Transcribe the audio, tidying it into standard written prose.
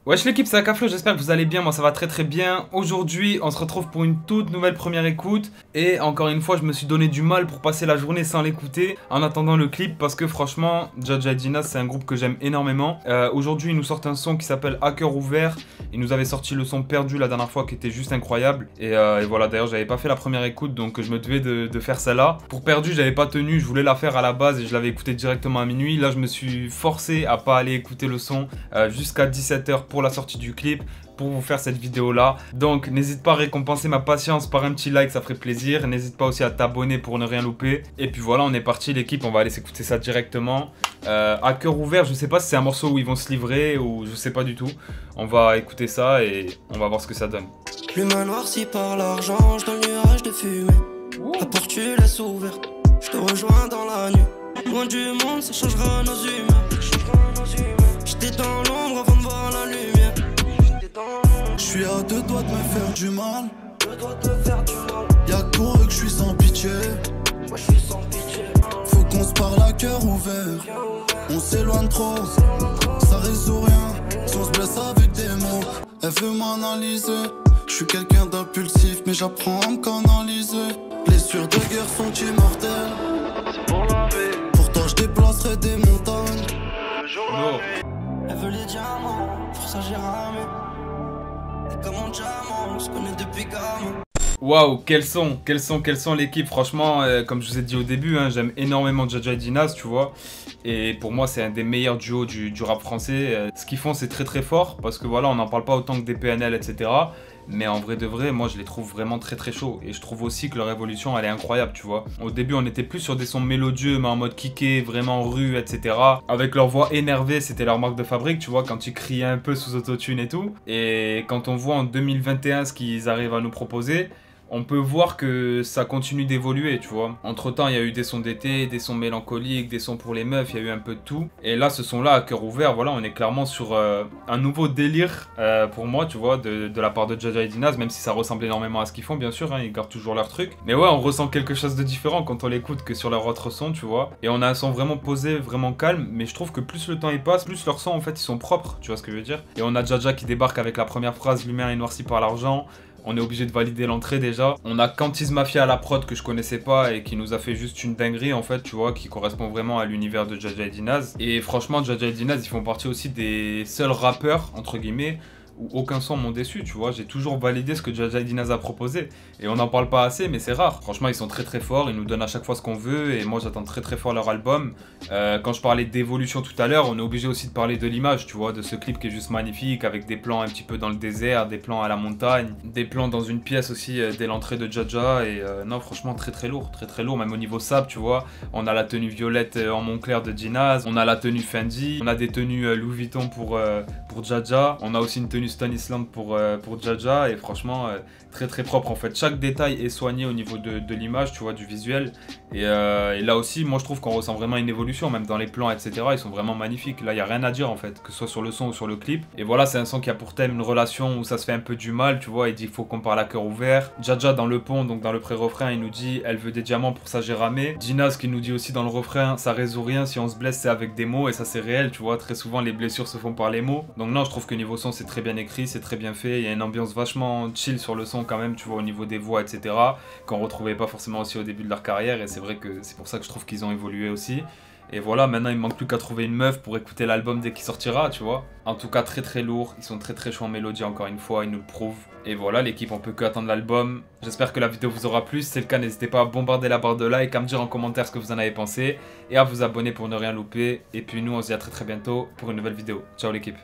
Wesh l'équipe, c'est Akaflo, j'espère que vous allez bien, moi ça va très très bien. Aujourd'hui, on se retrouve pour une toute nouvelle première écoute. Et encore une fois, je me suis donné du mal pour passer la journée sans l'écouter en attendant le clip. Parce que franchement, Jaja et Dina, c'est un groupe que j'aime énormément. Aujourd'hui, ils nous sortent un son qui s'appelle À cœur ouvert. Ils nous avaient sorti le son Perdu la dernière fois qui était juste incroyable. Et voilà, d'ailleurs, j'avais pas fait la première écoute, donc je me devais de faire celle-là. Pour Perdu, j'avais pas tenu, je voulais la faire à la base et je l'avais écouté directement à minuit. Là, je me suis forcé à pas aller écouter le son jusqu'à 17 h pour la sortie du clip, pour vous faire cette vidéo là. Donc n'hésite pas à récompenser ma patience par un petit like, ça ferait plaisir. N'hésite pas aussi à t'abonner pour ne rien louper. Et puis voilà, on est parti l'équipe, on va aller s'écouter ça directement. À cœur ouvert, je sais pas si c'est un morceau où ils vont se livrer ou je sais pas du tout. On va écouter ça et on va voir ce que ça donne. L'humain noirci par l'argent, je dans le nuage de fumée. La porte tu laisses ouverte, je te rejoins dans la nuit. Loin du monde, ça changera nos humeurs. J'étais dans l'ombre avant de voir la lumière. Je suis à deux doigts de me faire du mal. Y'a que pour eux que je suis sans pitié. Faut qu'on se parle à cœur ouvert. On s'éloigne trop, ça résout rien. Si on se blesse avec des mots, elle veut m'analyser. Je suis quelqu'un d'impulsif, mais j'apprends à me canaliser. Blessures de guerre sont immortelles. Pour toi je déplacerai des montagnes. Elle veut les diamants, pour ça j'ai ramé. Et comme un diamant, on se connaît depuis gamin. Waouh, quel son l'équipe. Franchement, comme je vous ai dit au début, hein, j'aime énormément Jaja et Dinaz, tu vois. Et pour moi, c'est un des meilleurs duos du rap français. Ce qu'ils font, c'est très très fort. Parce que voilà, on n'en parle pas autant que des PNL, etc. Mais en vrai de vrai, moi je les trouve vraiment très très chauds. Et je trouve aussi que leur évolution elle est incroyable, tu vois. Au début on était plus sur des sons mélodieux mais en mode kické, vraiment rue, etc. Avec leur voix énervée, c'était leur marque de fabrique, tu vois, quand ils criaient un peu sous autotune et tout. Et quand on voit en 2021 ce qu'ils arrivent à nous proposer, on peut voir que ça continue d'évoluer, tu vois. Entre temps, il y a eu des sons d'été, des sons mélancoliques, des sons pour les meufs, il y a eu un peu de tout. Et là, ce son-là, à cœur ouvert, voilà, on est clairement sur un nouveau délire pour moi, tu vois, de la part de Jaja et Dinaz, même si ça ressemble énormément à ce qu'ils font, bien sûr, hein, ils gardent toujours leur truc. Mais ouais, on ressent quelque chose de différent quand on l'écoute que sur leur autre son, tu vois. Et on a un son vraiment posé, vraiment calme, mais je trouve que plus le temps y passe, plus leurs sons, en fait, ils sont propres, tu vois ce que je veux dire. Et on a Jaja qui débarque avec la première phrase, l'humain est noirci par l'argent. On est obligé de valider l'entrée déjà. On a Cantiz Mafia à la prod que je connaissais pas et qui nous a fait juste une dinguerie en fait, tu vois, qui correspond vraiment à l'univers de Jaja et Dinaz. Et franchement, Jaja et Dinaz, ils font partie aussi des seuls rappeurs, entre guillemets, où aucun son m'ont déçu, tu vois. J'ai toujours validé ce que Jaja et Dinaz a proposé. Et on n'en parle pas assez, mais c'est rare. Franchement, ils sont très très forts, ils nous donnent à chaque fois ce qu'on veut. Et moi, j'attends très très fort leur album. Quand je parlais d'évolution tout à l'heure, on est obligé aussi de parler de l'image, tu vois, de ce clip qui est juste magnifique, avec des plans un petit peu dans le désert, des plans à la montagne, des plans dans une pièce aussi dès l'entrée de Jaja. Et non, franchement, très très lourd, même au niveau sable, tu vois. On a la tenue violette en Montclair de Dinaz, on a la tenue Fendi, on a des tenues Louis Vuitton pour Jaja, on a aussi une tenue Stone Island pour Jaja. Et franchement, très très propre en fait. Chaque détail est soigné au niveau de l'image, tu vois, du visuel. Et là aussi, moi je trouve qu'on ressent vraiment une évolution, même dans les plans, etc. Ils sont vraiment magnifiques. Là, il n'y a rien à dire en fait, que ce soit sur le son ou sur le clip. Et voilà, c'est un son qui a pour thème une relation où ça se fait un peu du mal, tu vois. Il dit qu'il faut qu'on parle à cœur ouvert. Jaja dans le pont, donc dans le pré-refrain, il nous dit elle veut des diamants, pour ça j'ai ramé. Dinaz qui nous dit aussi dans le refrain ça résout rien, si on se blesse c'est avec des mots. Et ça c'est réel, tu vois. Très souvent les blessures se font par les mots. Donc non, je trouve que niveau son c'est très bien écrit, c'est très bien fait. Il y a une ambiance vachement chill sur le son quand même, tu vois, au niveau des voix, etc. Qu'on retrouvait pas forcément aussi au début de leur carrière. Et c'est vrai que c'est pour ça que je trouve qu'ils ont évolué aussi. Et voilà, maintenant il me manque plus qu'à trouver une meuf pour écouter l'album dès qu'il sortira, tu vois. En tout cas, très très lourd, ils sont très très chauds en mélodie encore une fois, ils nous le prouvent. Et voilà l'équipe, on peut que attendre l'album. J'espère que la vidéo vous aura plu, si c'est le cas n'hésitez pas à bombarder la barre de like, à me dire en commentaire ce que vous en avez pensé. Et à vous abonner pour ne rien louper. Et puis nous on se dit à très très bientôt pour une nouvelle vidéo. Ciao l'équipe.